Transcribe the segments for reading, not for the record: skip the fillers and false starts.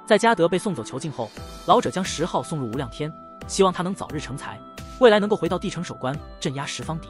在嘉德被送走囚禁后，老者将石浩送入无量天，希望他能早日成才，未来能够回到地城守关，镇压十方敌。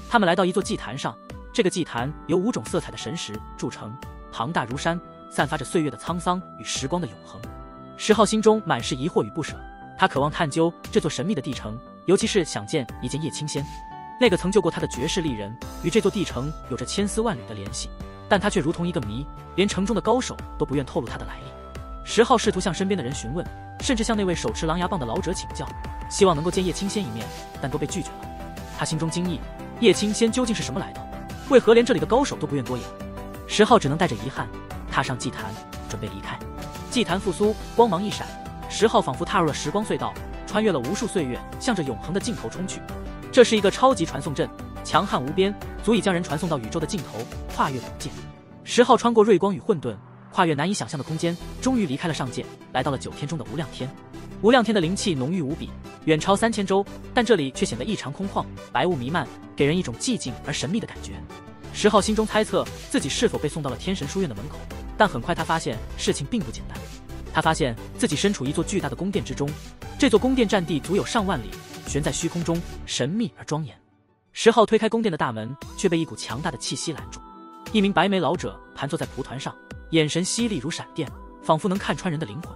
他们来到一座祭坛上，这个祭坛由5种色彩的神石铸成，庞大如山，散发着岁月的沧桑与时光的永恒。石浩心中满是疑惑与不舍，他渴望探究这座神秘的地城，尤其是想见一见叶青仙。那个曾救过他的绝世丽人，与这座地城有着千丝万缕的联系，但他却如同一个谜，连城中的高手都不愿透露他的来历。石浩试图向身边的人询问，甚至向那位手持狼牙棒的老者请教，希望能够见叶青仙一面，但都被拒绝了。他心中惊异，叶青仙究竟是什么来头？为何连这里的高手都不愿多言？石浩只能带着遗憾踏上祭坛，准备离开。祭坛复苏，光芒一闪，石浩仿佛踏入了时光隧道，穿越了无数岁月，向着永恒的尽头冲去。这是一个超级传送阵，强悍无边，足以将人传送到宇宙的尽头，跨越古界。石浩穿过锐光与混沌，跨越难以想象的空间，终于离开了上界，来到了9天中的无量天。无量天的灵气浓郁无比，远超3000州，但这里却显得异常空旷，白雾弥漫，给人一种寂静而神秘的感觉。石浩心中猜测自己是否被送到了天神书院的门口，但很快他发现事情并不简单。他发现自己身处一座巨大的宫殿之中，这座宫殿占地足有上万里，悬在虚空中，神秘而庄严。石浩推开宫殿的大门，却被一股强大的气息拦住。一名白眉老者盘坐在蒲团上，眼神犀利如闪电，仿佛能看穿人的灵魂。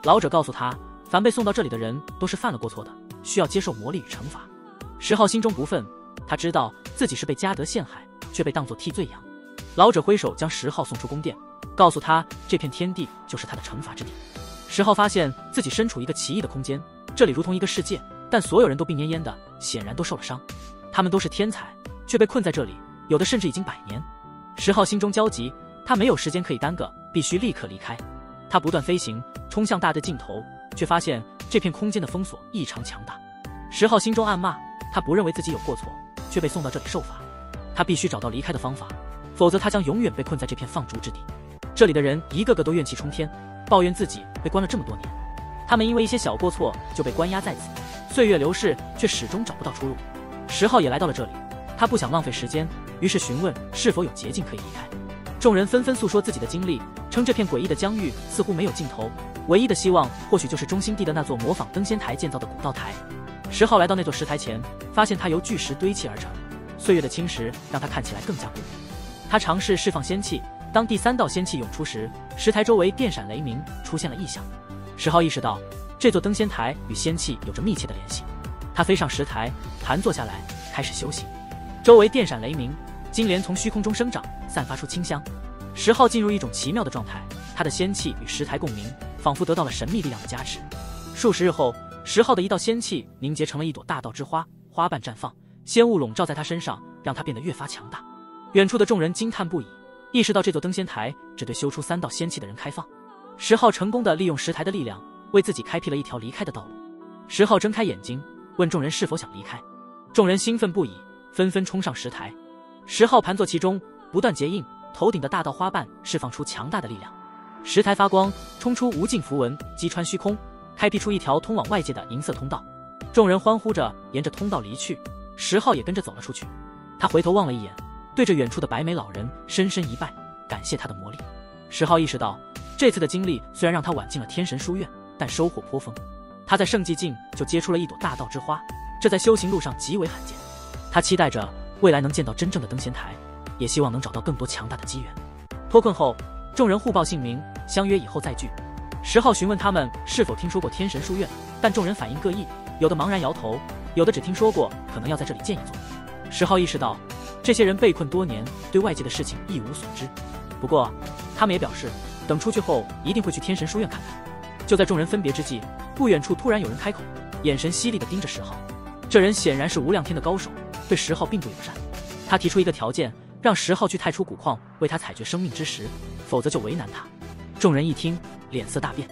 老者告诉他，凡被送到这里的人都是犯了过错的，需要接受磨砺与惩罚。石浩心中不忿，他知道自己是被嘉德陷害，却被当作替罪羊。老者挥手将石浩送出宫殿，告诉他这片天地就是他的惩罚之地。石浩发现自己身处一个奇异的空间，这里如同一个世界，但所有人都病恹恹的，显然都受了伤。他们都是天才，却被困在这里，有的甚至已经100年。石浩心中焦急，他没有时间可以耽搁，必须立刻离开。他不断飞行，冲向大的尽头，却发现这片空间的封锁异常强大。石浩心中暗骂，他不认为自己有过错，却被送到这里受罚。他必须找到离开的方法，否则他将永远被困在这片放逐之地。这里的人一个个都怨气冲天，抱怨自己被关了这么多年。他们因为一些小过错就被关押在此，岁月流逝，却始终找不到出路。石浩也来到了这里，他不想浪费时间，于是询问是否有捷径可以离开。众人纷纷诉说自己的经历，称这片诡异的疆域似乎没有尽头，唯一的希望或许就是中心地的那座模仿登仙台建造的古道台。石浩来到那座石台前，发现它由巨石堆砌而成，岁月的侵蚀让它看起来更加孤独。他尝试释放仙气，当第3道仙气涌出时，石台周围电闪雷鸣，出现了异象。石浩意识到这座登仙台与仙气有着密切的联系，他飞上石台，盘坐下来，开始修行。周围电闪雷鸣，金莲从虚空中生长，散发出清香。石浩进入一种奇妙的状态，他的仙气与石台共鸣，仿佛得到了神秘力量的加持。数十日后，石浩的一道仙气凝结成了一朵大道之花，花瓣绽放，仙雾笼罩在他身上，让他变得越发强大。远处的众人惊叹不已，意识到这座登仙台只对修出3道仙气的人开放。石浩成功地利用石台的力量，为自己开辟了一条离开的道路。石浩睁开眼睛，问众人是否想离开。众人兴奋不已，纷纷冲上石台。石浩盘坐其中，不断结印，头顶的大道花瓣释放出强大的力量，石台发光，冲出无尽符文，击穿虚空，开辟出一条通往外界的银色通道。众人欢呼着沿着通道离去，石浩也跟着走了出去。他回头望了一眼，对着远处的白眉老人深深一拜，感谢他的魔力。石浩意识到，这次的经历虽然让他晚进了天神书院，但收获颇丰。他在圣寂境就结出了一朵大道之花，这在修行路上极为罕见。他期待着未来能见到真正的登仙台，也希望能找到更多强大的机缘。脱困后，众人互报姓名，相约以后再聚。石浩询问他们是否听说过天神书院，但众人反应各异，有的茫然摇头，有的只听说过，可能要在这里建一座。石浩意识到，这些人被困多年，对外界的事情一无所知。不过，他们也表示，等出去后一定会去天神书院看看。就在众人分别之际，不远处突然有人开口，眼神犀利地盯着石浩。这人显然是无量天的高手，对石浩并不友善。他提出一个条件，让石浩去太初古矿为他采掘生命之石，否则就为难他。众人一听，脸色大变。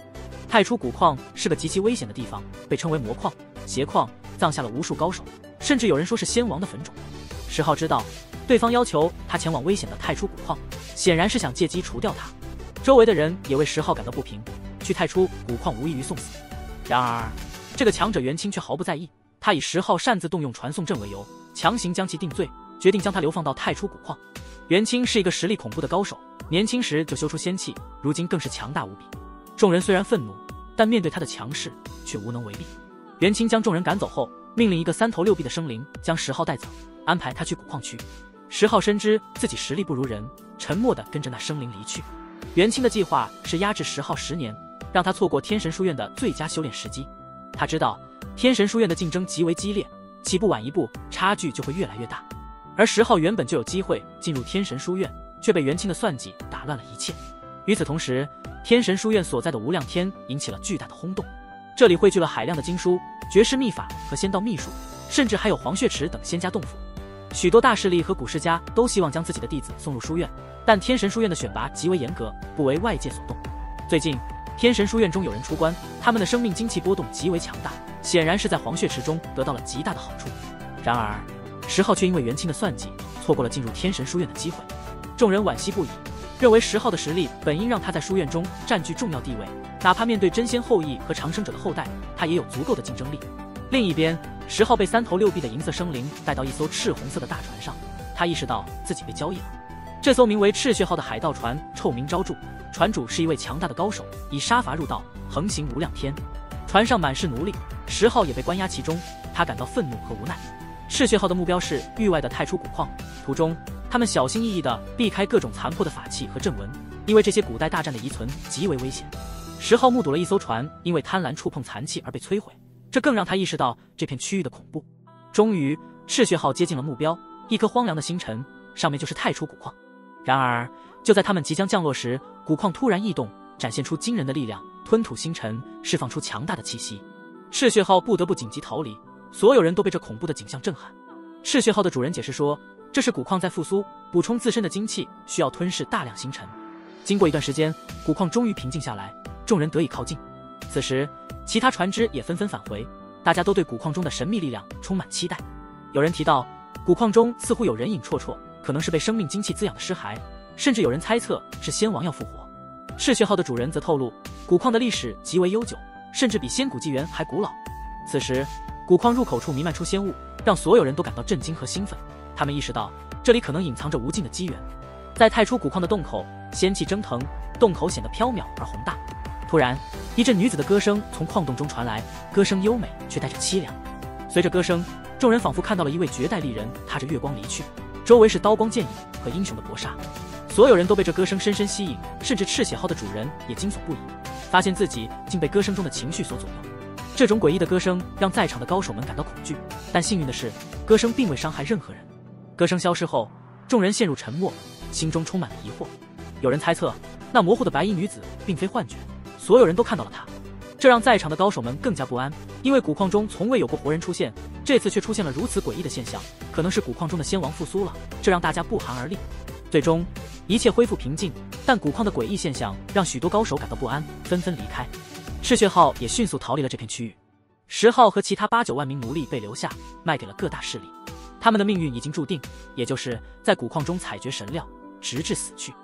太初古矿是个极其危险的地方，被称为魔矿、邪矿，葬下了无数高手，甚至有人说是仙王的坟冢。石浩知道，对方要求他前往危险的太初古矿，显然是想借机除掉他。周围的人也为石浩感到不平，去太初古矿无异于送死。然而，这个强者元清却毫不在意，他以石浩擅自动用传送阵为由，强行将其定罪，决定将他流放到太初古矿。元清是一个实力恐怖的高手，年轻时就修出仙气，如今更是强大无比。众人虽然愤怒，但面对他的强势却无能为力。元清将众人赶走后，命令一个3头6臂的生灵将10号带走，安排他去古矿区。10号深知自己实力不如人，沉默地跟着那生灵离去。元清的计划是压制10号10年，让他错过天神书院的最佳修炼时机。他知道天神书院的竞争极为激烈，起步晚一步，差距就会越来越大。而10号原本就有机会进入天神书院，却被元清的算计打乱了一切。与此同时，天神书院所在的无量天引起了巨大的轰动，这里汇聚了海量的经书、绝世秘法和仙道秘术，甚至还有黄血池等仙家洞府。许多大势力和古世家都希望将自己的弟子送入书院，但天神书院的选拔极为严格，不为外界所动。最近天神书院中有人出关，他们的生命精气波动极为强大，显然是在黄血池中得到了极大的好处。然而10号却因为元清的算计，错过了进入天神书院的机会。众人惋惜不已，认为10号的实力本应让他在书院中占据重要地位，哪怕面对真仙后裔和长生者的后代，他也有足够的竞争力。另一边，10号被3头6臂的银色生灵带到一艘赤红色的大船上，他意识到自己被交易了。这艘名为赤血号的海盗船臭名昭著，船主是一位强大的高手，以杀伐入道，横行无量天。船上满是奴隶，10号也被关押其中，他感到愤怒和无奈。赤血号的目标是域外的太初古矿，途中他们小心翼翼地避开各种残破的法器和阵纹，因为这些古代大战的遗存极为危险。10号目睹了一艘船因为贪婪触碰残器而被摧毁，这更让他意识到这片区域的恐怖。终于，赤血号接近了目标，一颗荒凉的星辰，上面就是太初古矿。然而，就在他们即将降落时，古矿突然异动，展现出惊人的力量，吞吐星辰，释放出强大的气息。赤血号不得不紧急逃离，所有人都被这恐怖的景象震撼。赤血号的主人解释说，这是古矿在复苏，补充自身的精气，需要吞噬大量星辰。经过一段时间，古矿终于平静下来，众人得以靠近。此时，其他船只也纷纷返回，大家都对古矿中的神秘力量充满期待。有人提到，古矿中似乎有人影绰绰，可能是被生命精气滋养的尸骸，甚至有人猜测是仙王要复活。赤血号的主人则透露，古矿的历史极为悠久，甚至比仙古纪元还古老。此时，古矿入口处弥漫出仙雾，让所有人都感到震惊和兴奋。他们意识到，这里可能隐藏着无尽的机缘。在太初古矿的洞口，仙气蒸腾，洞口显得缥缈而宏大。突然，一阵女子的歌声从矿洞中传来，歌声优美却带着凄凉。随着歌声，众人仿佛看到了一位绝代丽人踏着月光离去，周围是刀光剑影和英雄的搏杀。所有人都被这歌声深深吸引，甚至赤血号的主人也惊悚不已，发现自己竟被歌声中的情绪所左右。这种诡异的歌声让在场的高手们感到恐惧，但幸运的是，歌声并未伤害任何人。歌声消失后，众人陷入沉默，心中充满了疑惑。有人猜测，那模糊的白衣女子并非幻觉，所有人都看到了她。这让在场的高手们更加不安，因为古矿中从未有过活人出现，这次却出现了如此诡异的现象，可能是古矿中的仙王复苏了，这让大家不寒而栗。最终，一切恢复平静，但古矿的诡异现象让许多高手感到不安，纷纷离开。赤血号也迅速逃离了这片区域。10号和其他8、9万名奴隶被留下，卖给了各大势力。他们的命运已经注定，也就是在古矿中采掘神料，直至死去。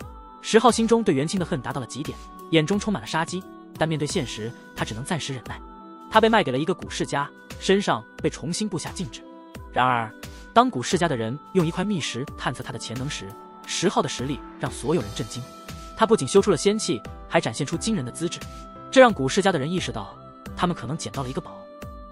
10号心中对元清的恨达到了极点，眼中充满了杀机，但面对现实，他只能暂时忍耐。他被卖给了一个古世家，身上被重新布下禁制。然而，当古世家的人用一块密石探测他的潜能时，10号的实力让所有人震惊。他不仅修出了仙气，还展现出惊人的资质，这让古世家的人意识到，他们可能捡到了一个宝。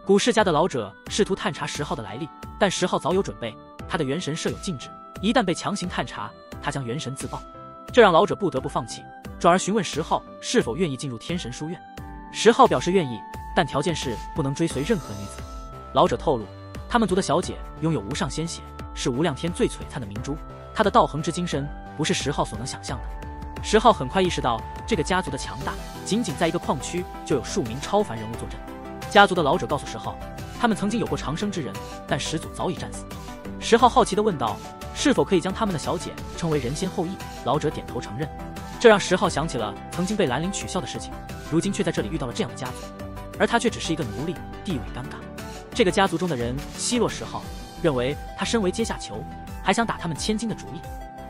古世家的老者试图探查10号的来历，但10号早有准备，他的元神设有禁制，一旦被强行探查，他将元神自爆。这让老者不得不放弃，转而询问10号是否愿意进入天神书院。10号表示愿意，但条件是不能追随任何女子。老者透露，他们族的小姐拥有无上仙血，是无量天最璀璨的明珠，她的道行之精深，不是10号所能想象的。10号很快意识到这个家族的强大，仅仅在一个矿区就有数名超凡人物坐镇。家族的老者告诉10号，他们曾经有过长生之人，但始祖早已战死。10号好奇地问道，是否可以将他们的小姐称为人仙后裔？老者点头承认。这让10号想起了曾经被兰陵取笑的事情，如今却在这里遇到了这样的家族，而他却只是一个奴隶，地位尴尬。这个家族中的人奚落10号，认为他身为阶下囚，还想打他们千金的主意。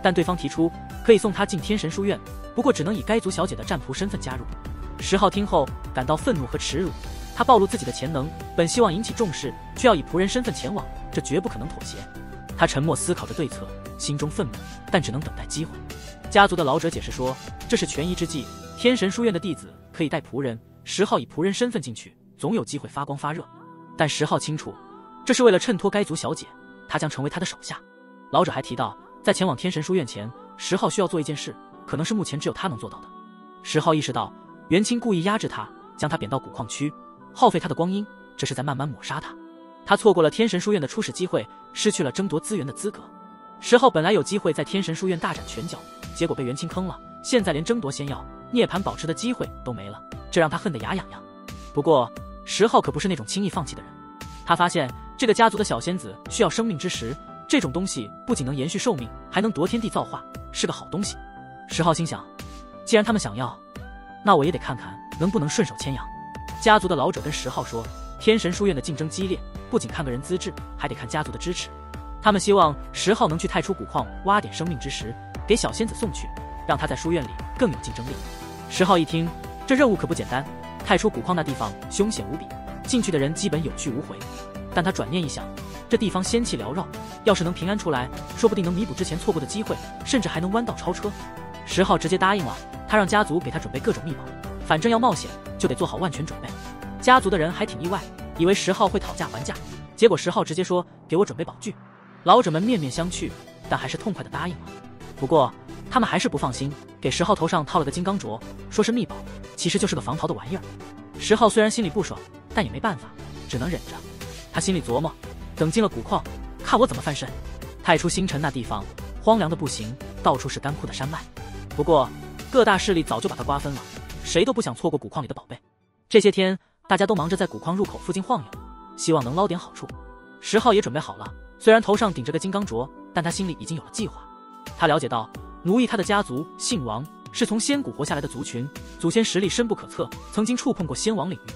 但对方提出可以送他进天神书院，不过只能以该族小姐的战仆身份加入。10号听后感到愤怒和耻辱，他暴露自己的潜能，本希望引起重视，却要以仆人身份前往，这绝不可能妥协。他沉默思考着对策，心中愤怒，但只能等待机会。家族的老者解释说，这是权宜之计，天神书院的弟子可以带仆人，10号以仆人身份进去，总有机会发光发热。但10号清楚，这是为了衬托该族小姐，他将成为他的手下。老者还提到，在前往天神书院前，10号需要做一件事，可能是目前只有他能做到的。10号意识到，元清故意压制他，将他贬到古矿区，耗费他的光阴，这是在慢慢抹杀他。他错过了天神书院的出使机会，失去了争夺资源的资格。10号本来有机会在天神书院大展拳脚，结果被元清坑了，现在连争夺仙药、涅槃保持的机会都没了，这让他恨得牙痒痒。不过10号可不是那种轻易放弃的人，他发现这个家族的小仙子需要生命之石，这种东西不仅能延续寿命，还能夺天地造化，是个好东西。10号心想，既然他们想要，那我也得看看能不能顺手牵羊。家族的老者跟10号说，天神书院的竞争激烈，不仅看个人资质，还得看家族的支持。他们希望10号能去太初古矿挖点生命之石，给小仙子送去，让他在书院里更有竞争力。10号一听，这任务可不简单，太初古矿那地方凶险无比，进去的人基本有去无回。但他转念一想，这地方仙气缭绕，要是能平安出来，说不定能弥补之前错过的机会，甚至还能弯道超车。10号直接答应了，他让家族给他准备各种秘宝，反正要冒险就得做好万全准备。家族的人还挺意外，以为10号会讨价还价，结果10号直接说给我准备宝具。老者们面面相觑，但还是痛快地答应了。不过他们还是不放心，给10号头上套了个金刚镯，说是秘宝，其实就是个防逃的玩意儿。10号虽然心里不爽，但也没办法，只能忍着。他心里琢磨，等进了古矿，看我怎么翻身。太初星辰那地方荒凉的不行，到处是干枯的山脉。不过各大势力早就把它瓜分了，谁都不想错过古矿里的宝贝。这些天大家都忙着在古矿入口附近晃悠，希望能捞点好处。10号也准备好了，虽然头上顶着个金刚镯，但他心里已经有了计划。他了解到，奴役他的家族姓王，是从仙谷活下来的族群，祖先实力深不可测，曾经触碰过仙王领域。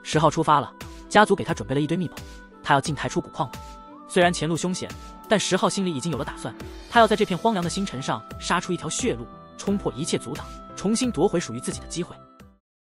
10号出发了，家族给他准备了一堆秘宝，他要进太初古矿了。虽然前路凶险，但10号心里已经有了打算，他要在这片荒凉的星辰上杀出一条血路，冲破一切阻挡，重新夺回属于自己的机会。